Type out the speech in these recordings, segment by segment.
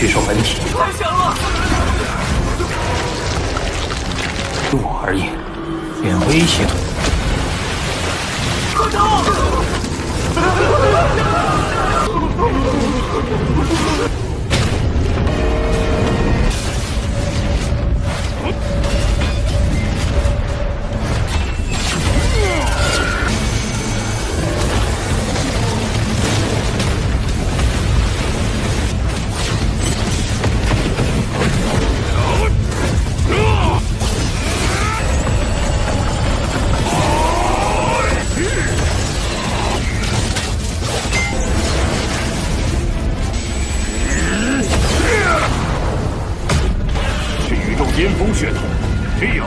巨兽本体。太强了！对我而言，连威胁都。快逃！是宇宙巅峰血统，这样。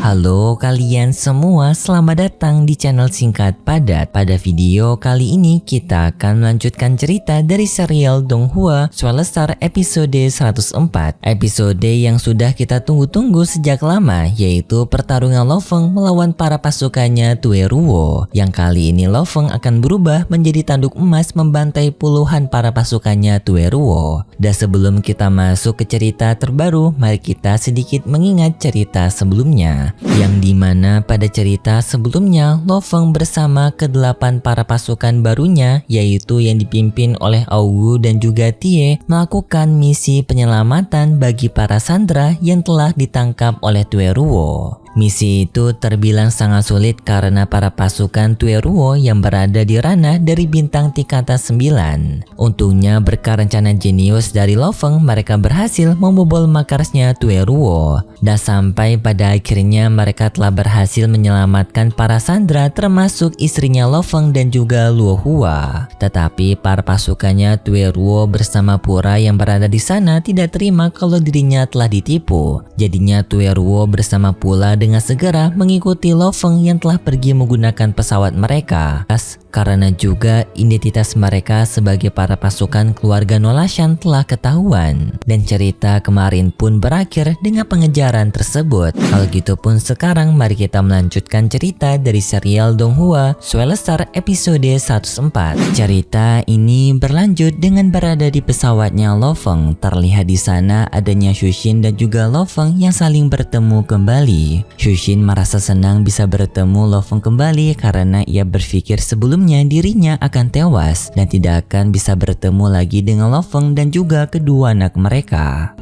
Halo kalian semua, selamat datang di channel Singkat Padat. Pada video kali ini kita akan melanjutkan cerita dari serial Donghua Soulstar episode 104. Episode yang sudah kita tunggu-tunggu sejak lama, yaitu pertarungan Lo Feng melawan para pasukannya Tueruo. Yang kali ini Lo Feng akan berubah menjadi tanduk emas membantai puluhan para pasukannya Tueruo. Dan sebelum kita masuk ke cerita terbaru, mari kita sedikit mengingat cerita sebelumnya. Yang dimana pada cerita sebelumnya Lo Feng bersama ke-8 para pasukan barunya, yaitu yang dipimpin oleh Aowu dan juga Tie, melakukan misi penyelamatan bagi para sandera yang telah ditangkap oleh Tueruo. Misi itu terbilang sangat sulit karena para pasukan Tueruo yang berada di ranah dari bintang tingkatan 9. Untungnya berkat rencana jenius dari Lo Feng, mereka berhasil membobol markasnya Tueruo. Dan sampai pada akhirnya mereka telah berhasil menyelamatkan para sandera termasuk istrinya Lo Feng dan juga Luo Hua. Tetapi para pasukannya Tueruo bersama Pura yang berada di sana tidak terima kalau dirinya telah ditipu. Jadinya Tueruo bersama Pula dengan segera mengikuti Lo Feng yang telah pergi menggunakan pesawat mereka. Karena juga identitas mereka sebagai para pasukan keluarga Nolashan telah ketahuan. Dan cerita kemarin pun berakhir dengan pengejaran tersebut. Kalau gitu pun sekarang mari kita melanjutkan cerita dari serial Donghua Soulstar episode 104. Cerita ini berlanjut dengan berada di pesawatnya Lo Feng. Terlihat di sana adanya Shushin dan juga Lo Feng yang saling bertemu kembali. Shushin merasa senang bisa bertemu Lo Feng kembali karena ia berpikir sebelumnya dirinya akan tewas dan tidak akan bisa bertemu lagi dengan Lo Feng dan juga kedua anak mereka.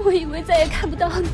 我以为再也看不到你。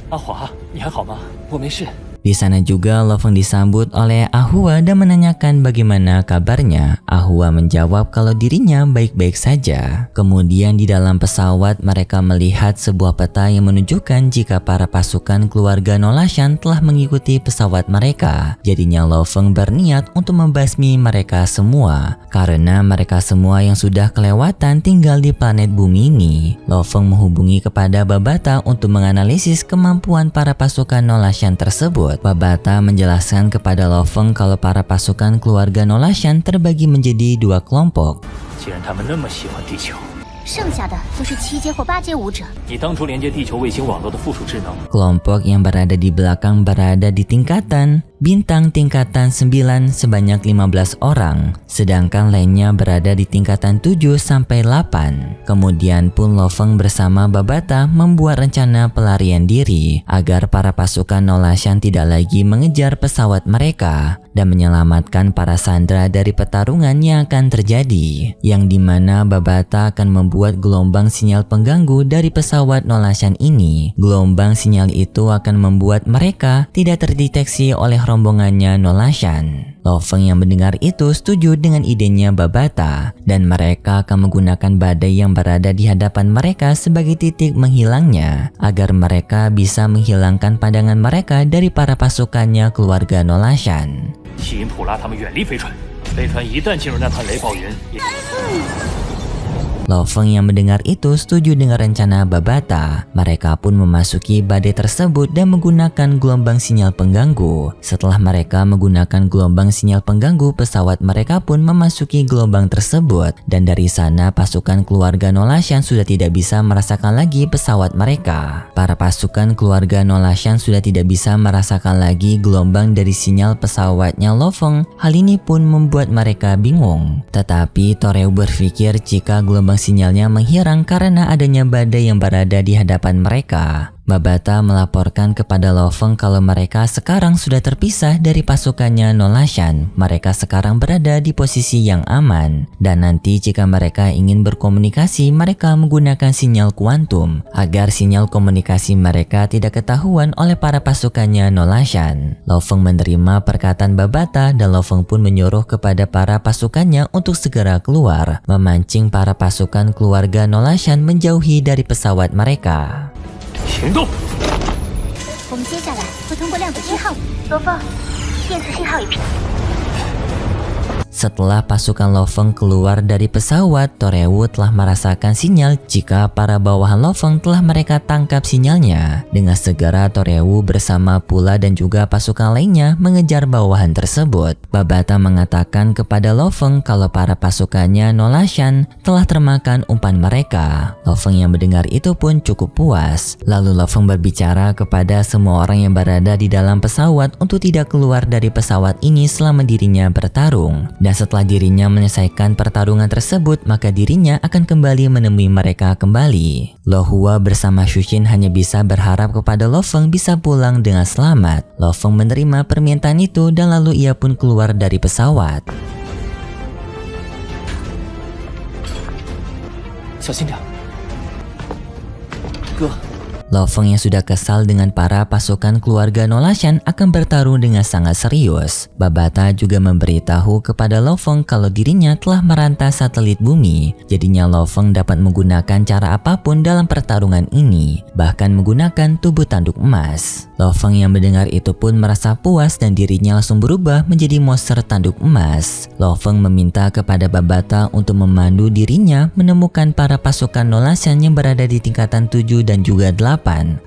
阿华，你还好吗？我没事。 Di sana juga Lo Feng disambut oleh Ahua dan menanyakan bagaimana kabarnya. Ahua menjawab kalau dirinya baik-baik saja. Kemudian di dalam pesawat mereka melihat sebuah peta yang menunjukkan jika para pasukan keluarga Nolashan telah mengikuti pesawat mereka. Jadinya Lo Feng berniat untuk membasmi mereka semua. Karena mereka semua yang sudah kelewatan tinggal di planet bumi ini. Lo Feng menghubungi kepada Babata untuk menganalisis kemampuan para pasukan Nolashan tersebut. Babata menjelaskan kepada Lo Feng kalau para pasukan keluarga Nolashan terbagi menjadi dua kelompok. 既然他们那么喜欢地球， 剩下的就是7阶或8阶武者。 你当初连接地球卫星网络的附属智能， Kelompok yang berada di belakang berada di tingkatan bintang tingkatan 9 sebanyak 15 orang, sedangkan lainnya berada di tingkatan 7 sampai 8. Kemudian pun Lo Feng bersama Babata membuat rencana pelarian diri agar para pasukan Nolashan tidak lagi mengejar pesawat mereka dan menyelamatkan para sandera dari pertarungan yang akan terjadi, yang dimana Babata akan membuat gelombang sinyal pengganggu dari pesawat Nolashan ini. Gelombang sinyal itu akan membuat mereka tidak terdeteksi oleh rombongannya Nolashan. Lo Feng yang mendengar itu setuju dengan idenya Babata dan mereka akan menggunakan badai yang berada di hadapan mereka sebagai titik menghilangnya agar mereka bisa menghilangkan pandangan mereka dari para pasukannya keluarga Nolashan. 吸引普拉他们远离飞船。飞船一旦进入那团雷暴云，也 Lo Feng yang mendengar itu setuju dengan rencana Babata. Mereka pun memasuki badai tersebut dan menggunakan gelombang sinyal pengganggu. Setelah mereka menggunakan gelombang sinyal pengganggu, pesawat mereka pun memasuki gelombang tersebut. Dan dari sana pasukan keluarga Nolashan sudah tidak bisa merasakan lagi pesawat mereka. Para pasukan keluarga Nolashan sudah tidak bisa merasakan lagi gelombang dari sinyal pesawatnya Lo Feng. Hal ini pun membuat mereka bingung. Tetapi Toreu berpikir jika gelombang sinyalnya menghilang karena adanya badai yang berada di hadapan mereka. Babata melaporkan kepada Lo Feng kalau mereka sekarang sudah terpisah dari pasukannya Nolashan. Mereka sekarang berada di posisi yang aman. Dan nanti jika mereka ingin berkomunikasi, mereka menggunakan sinyal kuantum agar sinyal komunikasi mereka tidak ketahuan oleh para pasukannya Nolashan. Lo Feng menerima perkataan Babata dan Lo Feng pun menyuruh kepada para pasukannya untuk segera keluar, memancing para pasukan keluarga Nolashan menjauhi dari pesawat mereka. 行动！我们接下来会通过量子信号。罗峰，电磁信号已平。 Setelah pasukan Lo Feng keluar dari pesawat, Toreu telah merasakan sinyal jika para bawahan Lo Feng telah mereka tangkap sinyalnya. Dengan segera Toreu bersama Pula dan juga pasukan lainnya mengejar bawahan tersebut. Babata mengatakan kepada Lo Feng kalau para pasukannya Nolashan telah termakan umpan mereka. Lo Feng yang mendengar itu pun cukup puas. Lalu Lo Feng berbicara kepada semua orang yang berada di dalam pesawat untuk tidak keluar dari pesawat ini selama dirinya bertarung. Dan setelah dirinya menyelesaikan pertarungan tersebut, maka dirinya akan kembali menemui mereka kembali. Lo Hua bersama Shushin hanya bisa berharap kepada Lo Feng bisa pulang dengan selamat. Lo Feng menerima permintaan itu dan lalu ia pun keluar dari pesawat. 小心点，哥。 Lo Feng yang sudah kesal dengan para pasukan keluarga Nolashan akan bertarung dengan sangat serius. Babata juga memberitahu kepada Lo Feng kalau dirinya telah merantai satelit bumi. Jadinya Lo Feng dapat menggunakan cara apapun dalam pertarungan ini, bahkan menggunakan tubuh tanduk emas. Lo Feng yang mendengar itu pun merasa puas dan dirinya langsung berubah menjadi monster tanduk emas. Lo Feng meminta kepada Babata untuk memandu dirinya menemukan para pasukan Nolashan yang berada di tingkatan 7 dan juga 8.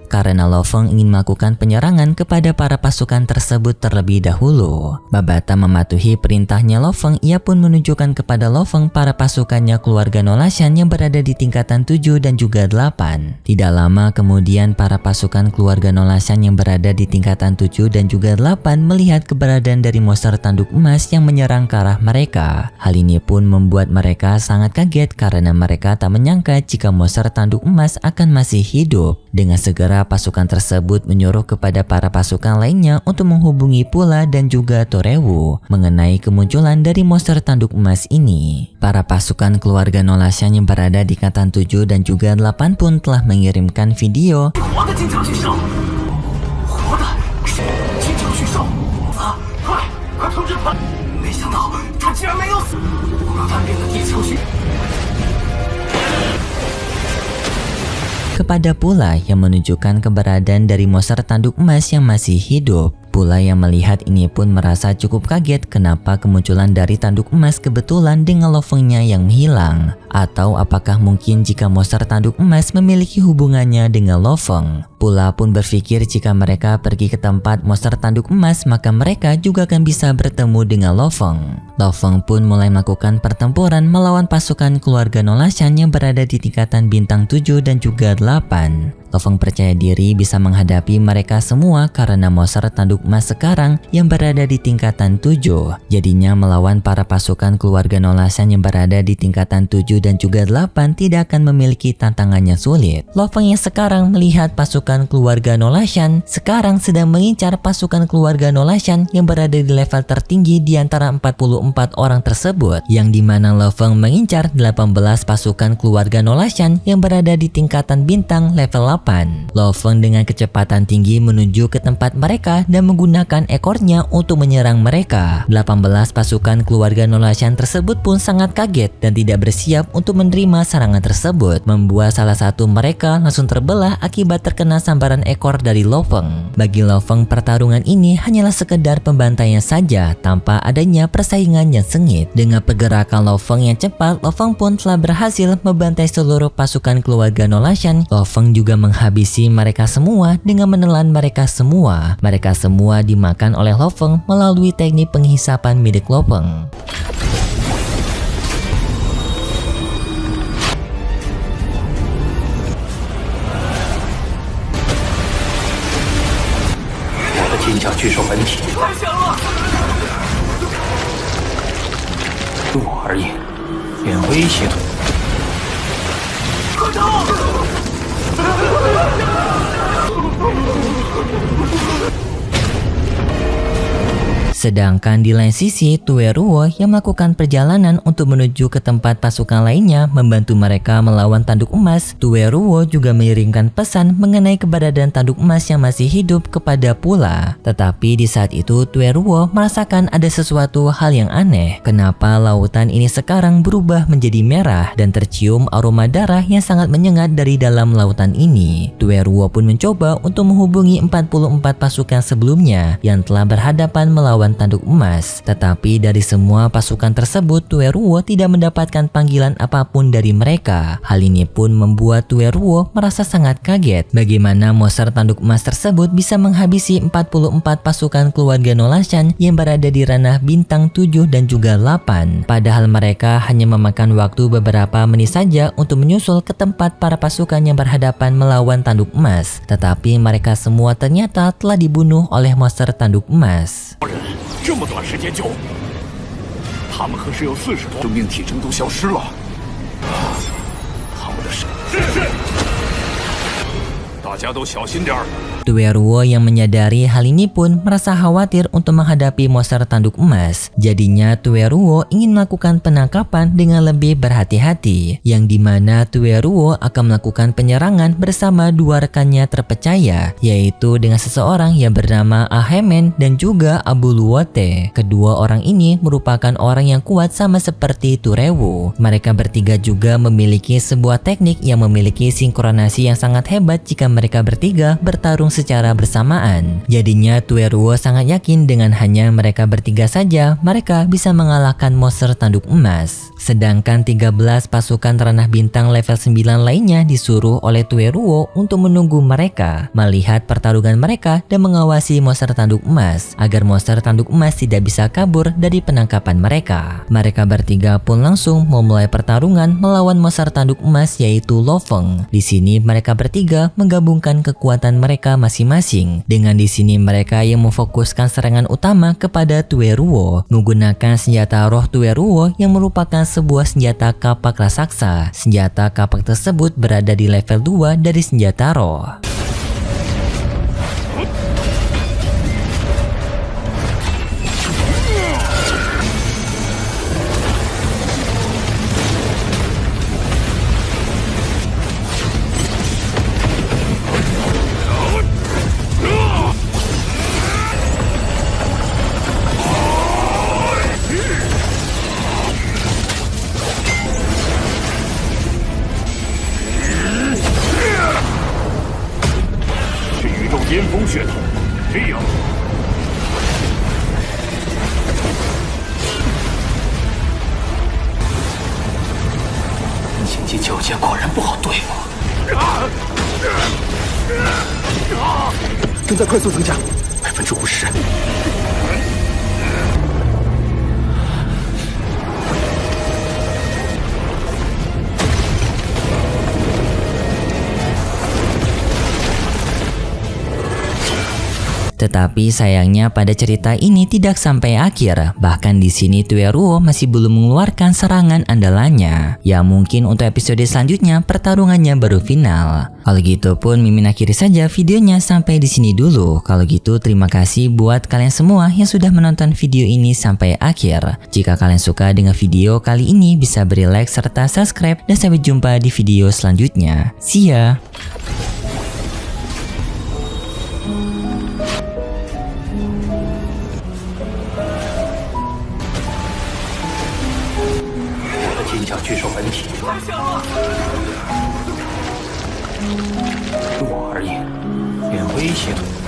Karena Lo Feng ingin melakukan penyerangan kepada para pasukan tersebut terlebih dahulu. Babata mematuhi perintahnya Lo Feng, ia pun menunjukkan kepada Lo Feng para pasukannya keluarga Nolashan yang berada di tingkatan 7 dan juga 8. Tidak lama kemudian para pasukan keluarga Nolashan yang berada di tingkatan 7 dan juga 8 melihat keberadaan dari monster tanduk emas yang menyerang ke arah mereka. Hal ini pun membuat mereka sangat kaget karena mereka tak menyangka jika monster tanduk emas akan masih hidup. Dengan segera pasukan tersebut menyuruh kepada para pasukan lainnya untuk menghubungi Pula dan juga Toreu mengenai kemunculan dari monster tanduk emas ini. Para pasukan keluarga Nolashan yang berada di tingkatan 7 dan juga 8 pun telah mengirimkan video kepada Pula yang menunjukkan keberadaan dari monster tanduk emas yang masih hidup. Pula yang melihat ini pun merasa cukup kaget kenapa kemunculan dari tanduk emas kebetulan dengan Lo Feng-nya yang menghilang. Atau apakah mungkin jika monster tanduk emas memiliki hubungannya dengan Lo Feng. Pula pun berpikir jika mereka pergi ke tempat monster tanduk emas maka mereka juga akan bisa bertemu dengan Lo Feng. Lo Feng pun mulai melakukan pertempuran melawan pasukan keluarga Nolashan yang berada di tingkatan bintang 7 dan juga 8. Lo Feng percaya diri bisa menghadapi mereka semua karena monster tanduk emas sekarang yang berada di tingkatan 7. Jadinya melawan para pasukan keluarga Nolashan yang berada di tingkatan 7 dan juga 8 tidak akan memiliki tantangannya sulit. Lo Feng yang sekarang melihat pasukan keluarga Nolashan sekarang sedang mengincar pasukan keluarga Nolashan yang berada di level tertinggi di antara 44 orang tersebut, yang dimana Lo Feng mengincar 18 pasukan keluarga Nolashan yang berada di tingkatan bintang level 8. ke-8. Lo Feng dengan kecepatan tinggi menuju ke tempat mereka dan menggunakan ekornya untuk menyerang mereka. 18 pasukan keluarga Nolasian tersebut pun sangat kaget dan tidak bersiap untuk menerima serangan tersebut, membuat salah satu mereka langsung terbelah akibat terkena sambaran ekor dari Lo Feng. Bagi Lo Feng, pertarungan ini hanyalah sekedar pembantaian saja tanpa adanya persaingan yang sengit. Dengan pergerakan Lo Feng yang cepat, Lo Feng pun telah berhasil membantai seluruh pasukan keluarga Nolasian. Lo Feng juga menghabisi mereka semua dengan menelan mereka semua. Mereka semua dimakan oleh Lo Feng melalui teknik penghisapan milik Lo Feng.金甲巨兽本体，弱而已，连威胁都。 Sedangkan di lain sisi, Tueruo yang melakukan perjalanan untuk menuju ke tempat pasukan lainnya membantu mereka melawan tanduk emas. Tueruo juga mengirimkan pesan mengenai keberadaan tanduk emas yang masih hidup kepada Pula. Tetapi di saat itu Tueruo merasakan ada sesuatu hal yang aneh. Kenapa lautan ini sekarang berubah menjadi merah dan tercium aroma darah yang sangat menyengat dari dalam lautan ini. Tueruo pun mencoba untuk menghubungi 44 pasukan sebelumnya yang telah berhadapan melawan tanduk emas, tetapi dari semua pasukan tersebut Tueruo tidak mendapatkan panggilan apapun dari mereka. Hal ini pun membuat Tueruo merasa sangat kaget bagaimana monster tanduk emas tersebut bisa menghabisi 44 pasukan keluarga Nolasian yang berada di ranah bintang 7 dan juga 8. Padahal mereka hanya memakan waktu beberapa menit saja untuk menyusul ke tempat para pasukan yang berhadapan melawan tanduk emas, tetapi mereka semua ternyata telah dibunuh oleh monster tanduk emas. 这么短时间就，他们可是有40多生命体征都消失了。他们的神，大家都小心点儿。 Tueruo yang menyadari hal ini pun merasa khawatir untuk menghadapi monster tanduk emas. Jadinya Tueruo ingin melakukan penangkapan dengan lebih berhati-hati, yang dimana Tueruo akan melakukan penyerangan bersama dua rekannya terpercaya, yaitu dengan seseorang yang bernama Ahemen dan juga Abu Luote. Kedua orang ini merupakan orang yang kuat sama seperti Tueruo. Mereka bertiga juga memiliki sebuah teknik yang memiliki sinkronasi yang sangat hebat jika mereka bertiga bertarung secara bersamaan. Jadinya Tueruo sangat yakin dengan hanya mereka bertiga saja mereka bisa mengalahkan monster tanduk emas. Sedangkan 13 pasukan ranah bintang level 9 lainnya disuruh oleh Tueruo untuk menunggu mereka, melihat pertarungan mereka dan mengawasi monster tanduk emas agar monster tanduk emas tidak bisa kabur dari penangkapan mereka. Mereka bertiga pun langsung memulai pertarungan melawan monster tanduk emas yaitu Lo Feng. Di sini mereka bertiga menggabungkan kekuatan mereka masing-masing. Dengan di sini mereka yang memfokuskan serangan utama kepada Tueruo menggunakan senjata roh Tueruo yang merupakan sebuah senjata kapak raksasa. Senjata kapak tersebut berada di level 2 dari senjata roh.果然不好对付。正在快速增加50%。Tetapi sayangnya pada cerita ini tidak sampai akhir. Bahkan di sini Tueruo masih belum mengeluarkan serangan andalannya. Ya mungkin untuk episode selanjutnya pertarungannya baru final. Kalau gitu pun Mimin akhiri saja videonya sampai di sini dulu. Kalau gitu terima kasih buat kalian semua yang sudah menonton video ini sampai akhir. Jika kalian suka dengan video kali ini bisa beri like serta subscribe dan sampai jumpa di video selanjutnya. See ya. 我的金甲巨兽本体，我而已，变危险。